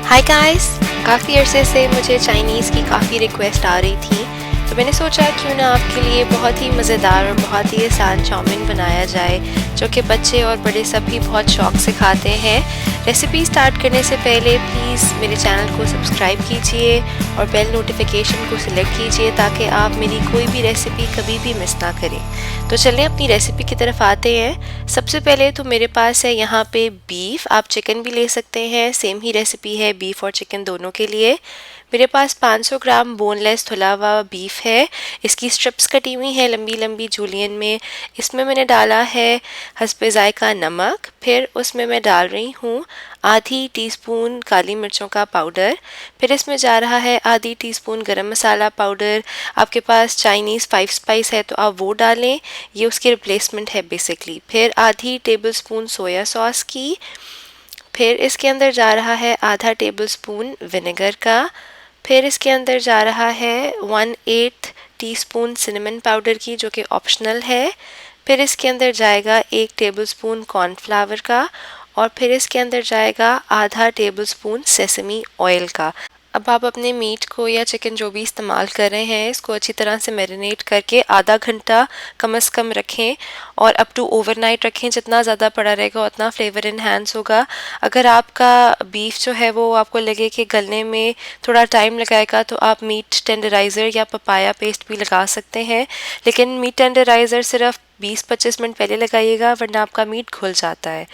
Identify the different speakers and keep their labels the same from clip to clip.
Speaker 1: Hi guys, काफ़ी अरसे से मुझे चाइनीज़ की काफ़ी रिक्वेस्ट आ रही थी, तो मैंने सोचा क्यों ना आपके लिए बहुत ही मज़ेदार और बहुत ही आसान चाउमीन बनाया जाए, जो कि बच्चे और बड़े सभी बहुत शौक से खाते हैं। रेसिपी स्टार्ट करने से पहले प्लीज़ मेरे चैनल को सब्सक्राइब कीजिए और बेल नोटिफिकेशन को सिलेक्ट कीजिए ताकि आप मेरी कोई भी रेसिपी कभी भी मिस ना करें। तो चलिए अपनी रेसिपी की तरफ आते हैं। सबसे पहले तो मेरे पास है यहाँ पे बीफ, आप चिकन भी ले सकते हैं, सेम ही रेसिपी है बीफ और चिकन दोनों के लिए। मेरे पास 500 ग्राम बोनलेस धुला हुआ बीफ है, इसकी स्ट्रिप्स कटी हुई हैं लंबी लंबी जूलियन में। इसमें मैंने डाला है हस्बे जायका नमक, फिर उसमें मैं डाल रही हूँ आधी टीस्पून काली मिर्चों का पाउडर, फिर इसमें जा रहा है आधी टीस्पून गरम मसाला पाउडर। आपके पास चाइनीज़ 5 स्पाइस है तो आप वो डालें, ये उसकी रिप्लेसमेंट है बेसिकली। फिर आधी टेबल स्पून सोया सॉस की, फिर इसके अंदर जा रहा है आधा टेबल स्पून विनेगर का, फिर इसके अंदर जा रहा है 1/8 टीस्पून सिनेमन पाउडर की, जो कि ऑप्शनल है। फिर इसके अंदर जाएगा 1 टेबलस्पून कॉर्नफ्लावर का, और फिर इसके अंदर जाएगा आधा टेबल स्पून सेसमी ऑयल का। अब आप अपने मीट को या चिकन जो भी इस्तेमाल कर रहे हैं, इसको अच्छी तरह से मैरिनेट करके आधा घंटा कम से कम रखें और अप टू ओवरनाइट रखें। जितना ज़्यादा पड़ा रहेगा उतना फ्लेवर इन्हांस होगा। अगर आपका बीफ जो है वो आपको लगे कि गलने में थोड़ा टाइम लगाएगा तो आप मीट टेंडराइज़र या पपाया पेस्ट भी लगा सकते हैं, लेकिन मीट टेंडराइज़र सिर्फ 20-25 मिनट पहले लगाइएगा वरना आपका मीट घुल जाता है।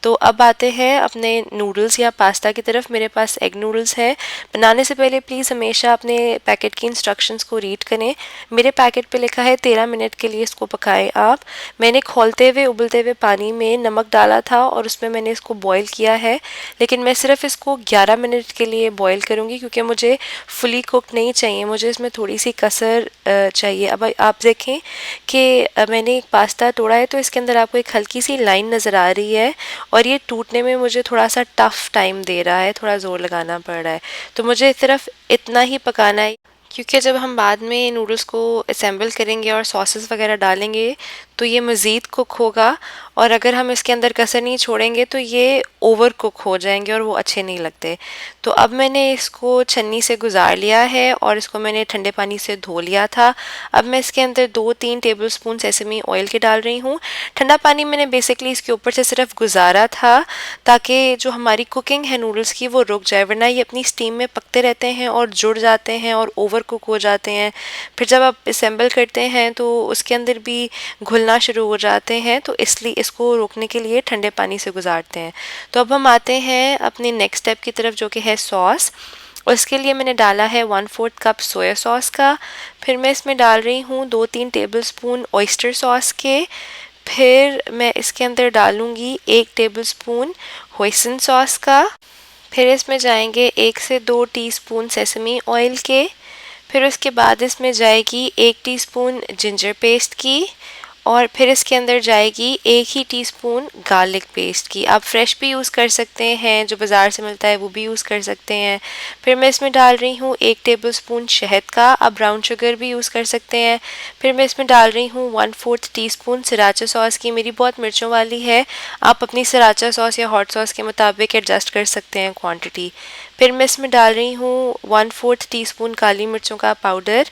Speaker 1: तो अब आते हैं अपने नूडल्स या पास्ता की तरफ। मेरे पास एग नूडल्स है। बनाने से पहले प्लीज़ हमेशा अपने पैकेट की इंस्ट्रक्शंस को रीड करें। मेरे पैकेट पे लिखा है 13 मिनट के लिए इसको पकाएं आप। मैंने खोलते हुए उबलते हुए पानी में नमक डाला था और उसमें मैंने इसको बॉईल किया है, लेकिन मैं सिर्फ इसको 11 मिनट के लिए बॉईल करूँगी क्योंकि मुझे फुली कुक नहीं चाहिए, मुझे इसमें थोड़ी सी कसर चाहिए। अब आप देखें कि मैंने एक पास्ता तोड़ा है तो इसके अंदर आपको एक हल्की सी लाइन नज़र आ रही है और ये टूटने में मुझे थोड़ा सा टफ टाइम दे रहा है, थोड़ा ज़ोर लगाना पड़ रहा है। तो मुझे सिर्फ इतना ही पकाना है, क्योंकि जब हम बाद में नूडल्स को असेंबल करेंगे और सॉसेस वगैरह डालेंगे तो ये मज़ीद कुक होगा, और अगर हम इसके अंदर कसर नहीं छोड़ेंगे तो ये ओवर कुक हो जाएंगे और वो अच्छे नहीं लगते। तो अब मैंने इसको छन्नी से गुजार लिया है और इसको मैंने ठंडे पानी से धो लिया था। अब मैं इसके अंदर 2-3 टेबल स्पून सेसमी ऑयल के डाल रही हूँ। ठंडा पानी मैंने बेसिकली इसके ऊपर से सिर्फ गुजारा था ताकि जो हमारी कुकिंग है नूडल्स की वो रुक जाए, वरना ये अपनी स्टीम में पकते रहते हैं और जुड़ जाते हैं और ओवर कुक हो जाते हैं। फिर जब आप असेंबल करते हैं तो उसके अंदर भी घुलना शुरू हो जाते हैं, तो इसलिए इसको रोकने के लिए ठंडे पानी से गुजारते हैं। तो अब हम आते हैं अपने नेक्स्ट स्टेप की तरफ, जो कि है सॉस। उसके लिए मैंने डाला है 1/4 कप सोया सॉस का, फिर मैं इसमें डाल रही हूँ 2-3 टेबल स्पून ऑयस्टर सॉस के, फिर मैं इसके अंदर डालूँगी 1 टेबल स्पून होइसिन सॉस का, फिर इसमें जाएंगे 1 से 2 टीस्पून सेसमी ऑयल के, फिर उसके बाद इसमें जाएगी 1 टीस्पून जिंजर पेस्ट की, और फिर इसके अंदर जाएगी 1 ही टीस्पून गार्लिक पेस्ट की। आप फ्रेश भी यूज़ कर सकते हैं, जो बाज़ार से मिलता है वो भी यूज़ कर सकते हैं। फिर मैं इसमें डाल रही हूँ 1 टेबल स्पून शहद का, आप ब्राउन शुगर भी यूज़ कर सकते हैं। फिर मैं इसमें डाल रही हूँ 1/4 टीस्पून सराचा सॉस की, मेरी बहुत मिर्चों वाली है, आप अपनी सराचा सॉस या हॉट सॉस के मुताबिक एडजस्ट कर सकते हैं क्वांटिटी। फिर मैं इसमें डाल रही हूँ 1/4 टीस्पून काली मिर्चों का पाउडर,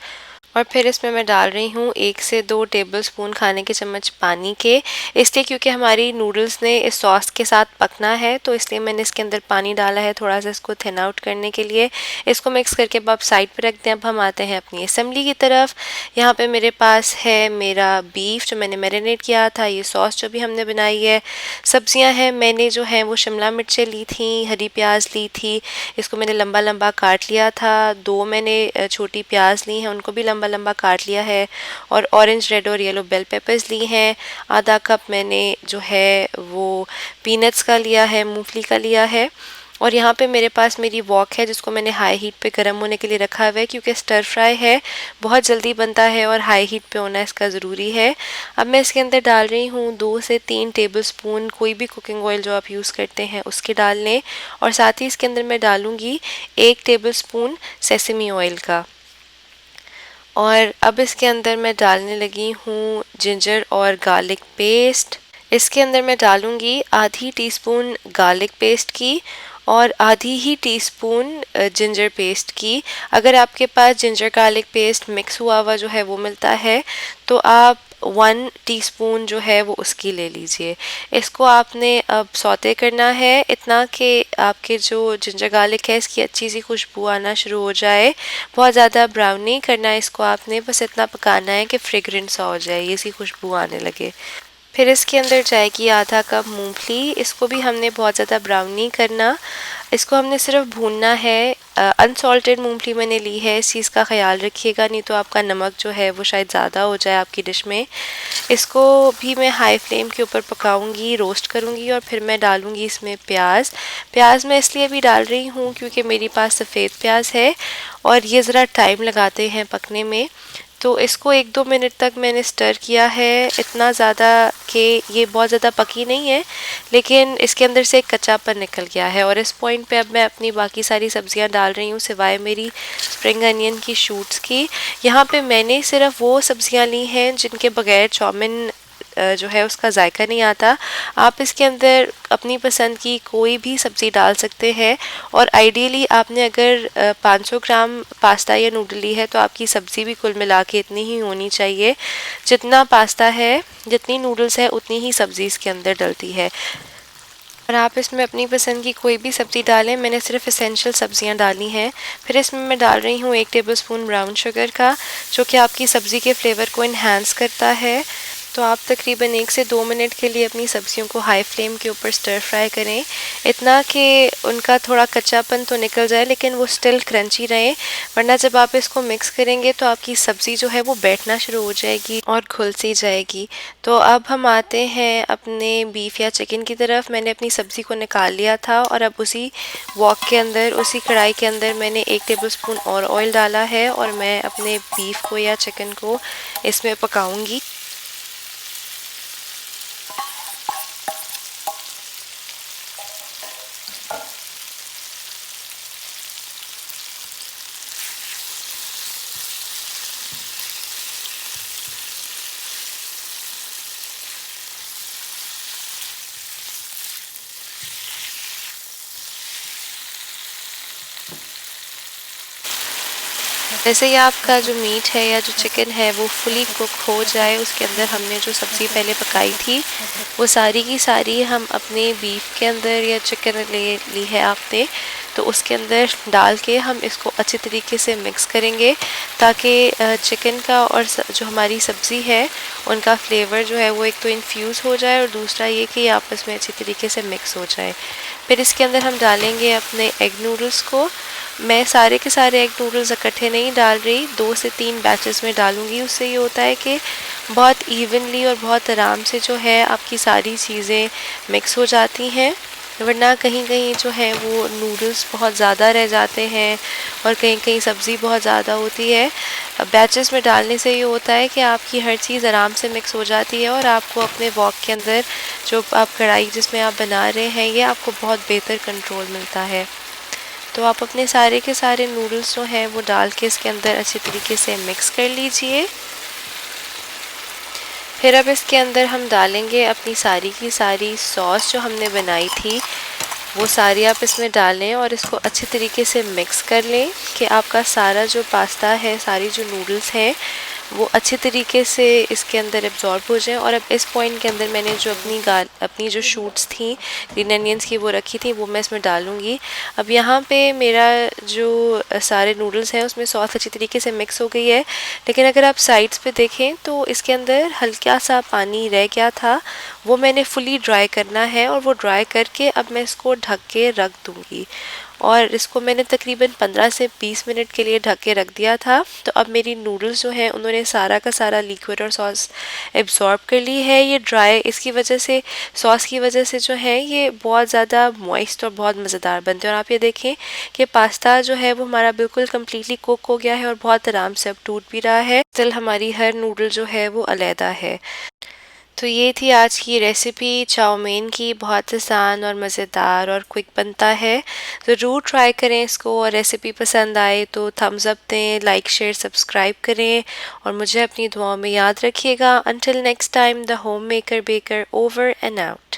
Speaker 1: और फिर इसमें मैं डाल रही हूँ 1 से 2 टेबल स्पून खाने के चम्मच पानी के, इसलिए क्योंकि हमारी नूडल्स ने इस सॉस के साथ पकना है, तो इसलिए मैंने इसके अंदर पानी डाला है थोड़ा सा इसको थिन आउट करने के लिए। इसको मिक्स करके अब आप साइड पर रख दें। अब हम आते हैं अपनी असेंबली की तरफ। यहाँ पे मेरे पास है मेरा बीफ जो मैंने मैरिनेट किया था, ये सॉस जो भी हमने बनाई है, सब्जियाँ हैं मैंने जो हैं वो शिमला मिर्चें ली थी, हरी प्याज ली थी, इसको मैंने लंबा लंबा काट लिया था। 2 मैंने छोटी प्याज ली हैं, उनको भी लंबा लंबा काट लिया है, और ऑरेंज, रेड और येलो बेल पेपर्स ली हैं। आधा कप मैंने जो है वो पीनट्स का लिया है, मूंगफली का लिया है, और यहाँ पे मेरे पास मेरी वॉक है जिसको मैंने हाई हीट पे गर्म होने के लिए रखा हुआ है, क्योंकि स्टर फ्राई है, बहुत जल्दी बनता है और हाई हीट पे होना इसका ज़रूरी है। अब मैं इसके अंदर डाल रही हूँ 2 से 3 टेबल स्पून कोई भी कुकिंग ऑयल जो आप यूज़ करते हैं उसके डाल लें, और साथ ही इसके अंदर मैं डालूँगी 1 टेबल स्पून सेसमी ऑयल का। और अब इसके अंदर मैं डालने लगी हूँ जिंजर और गार्लिक पेस्ट। इसके अंदर मैं डालूँगी आधी टीस्पून गार्लिक पेस्ट की, और आधी ही टीस्पून जिंजर पेस्ट की। अगर आपके पास जिंजर गार्लिक पेस्ट मिक्स हुआ हुआ जो है वो मिलता है तो आप 1 टीस्पून जो है वो उसकी ले लीजिए। इसको आपने अब सौते करना है इतना कि आपके जो जिंजर गार्लिक है इसकी अच्छी सी खुशबू आना शुरू हो जाए। बहुत ज़्यादा ब्राउन नहीं करना है इसको आपने, बस इतना पकाना है कि फ्रेग्रेंट सा हो जाए, ये सी खुशबू आने लगे। फिर इसके अंदर जाएगी आधा कप मूंगफली। इसको भी हमने बहुत ज़्यादा ब्राउन नहीं करना, इसको हमने सिर्फ भूनना है। अनसॉल्टेड मूंगफली मैंने ली है, इस चीज़ का ख्याल रखिएगा, नहीं तो आपका नमक जो है वो शायद ज़्यादा हो जाए आपकी डिश में। इसको भी मैं हाई फ्लेम के ऊपर पकाऊंगी, रोस्ट करूंगी और फिर मैं डालूंगी इसमें प्याज। प्याज मैं इसलिए भी डाल रही हूँ क्योंकि मेरे पास सफ़ेद प्याज है और ये ज़रा टाइम लगाते हैं पकने में। तो इसको 1-2 मिनट तक मैंने स्टर किया है, इतना ज़्यादा कि ये बहुत ज़्यादा पकी नहीं है लेकिन इसके अंदर से एक कच्चापन निकल गया है। और इस पॉइंट पे अब मैं अपनी बाकी सारी सब्जियां डाल रही हूँ सिवाय मेरी स्प्रिंग अनियन की शूट्स की। यहाँ पे मैंने सिर्फ वो सब्जियां ली हैं जिनके बगैर चाउमीन जो है उसका जायका नहीं आता। आप इसके अंदर अपनी पसंद की कोई भी सब्ज़ी डाल सकते हैं और आइडियली आपने अगर 500 ग्राम पास्ता या नूडल ली है तो आपकी सब्ज़ी भी कुल मिला के इतनी ही होनी चाहिए। जितना पास्ता है जितनी नूडल्स है उतनी ही सब्ज़ी इसके अंदर डलती है। और आप इसमें अपनी पसंद की कोई भी सब्ज़ी डालें, मैंने सिर्फ एसेंशियल सब्जियां डाली हैं। फिर इसमें मैं डाल रही हूँ 1 टेबलस्पून ब्राउन शुगर का, जो कि आपकी सब्ज़ी के फ्लेवर को इन्हांस करता है। तो आप तकरीबन 1 से 2 मिनट के लिए अपनी सब्जियों को हाई फ्लेम के ऊपर स्टर फ्राई करें, इतना कि उनका थोड़ा कच्चापन तो निकल जाए लेकिन वो स्टिल क्रंची रहे, वरना जब आप इसको मिक्स करेंगे तो आपकी सब्ज़ी जो है वो बैठना शुरू हो जाएगी और घुल सी जाएगी। तो अब हम आते हैं अपने बीफ या चिकन की तरफ। मैंने अपनी सब्ज़ी को निकाल लिया था और अब उसी वॉक के अंदर, उसी कढ़ाई के अंदर मैंने 1 टेबलस्पून और ऑयल डाला है और मैं अपने बीफ को या चिकन को इसमें पकाऊंगी। जैसे ही आपका जो मीट है या जो चिकन है वो फुली कुक हो जाए, उसके अंदर हमने जो सब्ज़ी पहले पकाई थी वो सारी की सारी हम अपने बीफ के अंदर या चिकन ले ली है आपने, तो उसके अंदर डाल के हम इसको अच्छे तरीके से मिक्स करेंगे ताकि चिकन का और जो हमारी सब्ज़ी है उनका फ्लेवर जो है वो एक तो इन्फ्यूज़ हो जाए और दूसरा ये कि आपस में अच्छी तरीके से मिक्स हो जाए। फिर इसके अंदर हम डालेंगे अपने एग नूडल्स को। मैं सारे के सारे एग नूडल्स इकट्ठे नहीं डाल रही, 2 से 3 बैचेस में डालूंगी। उससे ये होता है कि बहुत इवनली और बहुत आराम से जो है आपकी सारी चीज़ें मिक्स हो जाती हैं, वरना कहीं कहीं जो है वो नूडल्स बहुत ज़्यादा रह जाते हैं और कहीं कहीं सब्ज़ी बहुत ज़्यादा होती है। बैचेस में डालने से ये होता है कि आपकी हर चीज़ आराम से मिक्स हो जाती है और आपको अपने वॉक के अंदर जो आप कढ़ाई जिसमें आप बना रहे हैं ये आपको बहुत बेहतर कंट्रोल मिलता है। तो आप अपने सारे के सारे नूडल्स जो हैं वो डाल के इसके अंदर अच्छे तरीके से मिक्स कर लीजिए। फिर अब इसके अंदर हम डालेंगे अपनी सारी की सारी सॉस जो हमने बनाई थी, वो सारी आप इसमें डालें और इसको अच्छे तरीके से मिक्स कर लें कि आपका सारा जो पास्ता है, सारी जो नूडल्स हैं वो अच्छे तरीके से इसके अंदर एब्जॉर्ब हो जाए। और अब इस पॉइंट के अंदर मैंने जो अपनी जो शूट्स थी ग्रीन अनियंस की वो रखी थी वो मैं इसमें डालूंगी। अब यहाँ पे मेरा जो सारे नूडल्स हैं उसमें सॉस अच्छी तरीके से मिक्स हो गई है, लेकिन अगर आप साइड्स पे देखें तो इसके अंदर हल्का सा पानी रह गया था, वो मैंने फुली ड्राई करना है और वो ड्राई करके अब मैं इसको ढक के रख दूँगी। और इसको मैंने तकरीबन 15 से 20 मिनट के लिए ढक के रख दिया था। तो अब मेरी नूडल्स जो हैं उन्होंने सारा का सारा लिक्विड और सॉस एब्जॉर्ब कर ली है। ये ड्राई इसकी वजह से, सॉस की वजह से जो है ये बहुत ज़्यादा मॉइस्ट और बहुत मज़ेदार बनते हैं। और आप ये देखें कि पास्ता जो है वो हमारा बिल्कुल कम्प्लीटली कुक हो गया है और बहुत आराम से अब टूट भी रहा है। स्टिल हमारी हर नूडल जो है वो अलहदा है। तो ये थी आज की रेसिपी चाउमीन की, बहुत आसान और मज़ेदार और क्विक बनता है। ज़रूर ट्राई करें इसको और रेसिपी पसंद आए तो थम्स अप दें, लाइक शेयर सब्सक्राइब करें और मुझे अपनी दुआओं में याद रखिएगा। Until next time, the home maker baker over and out.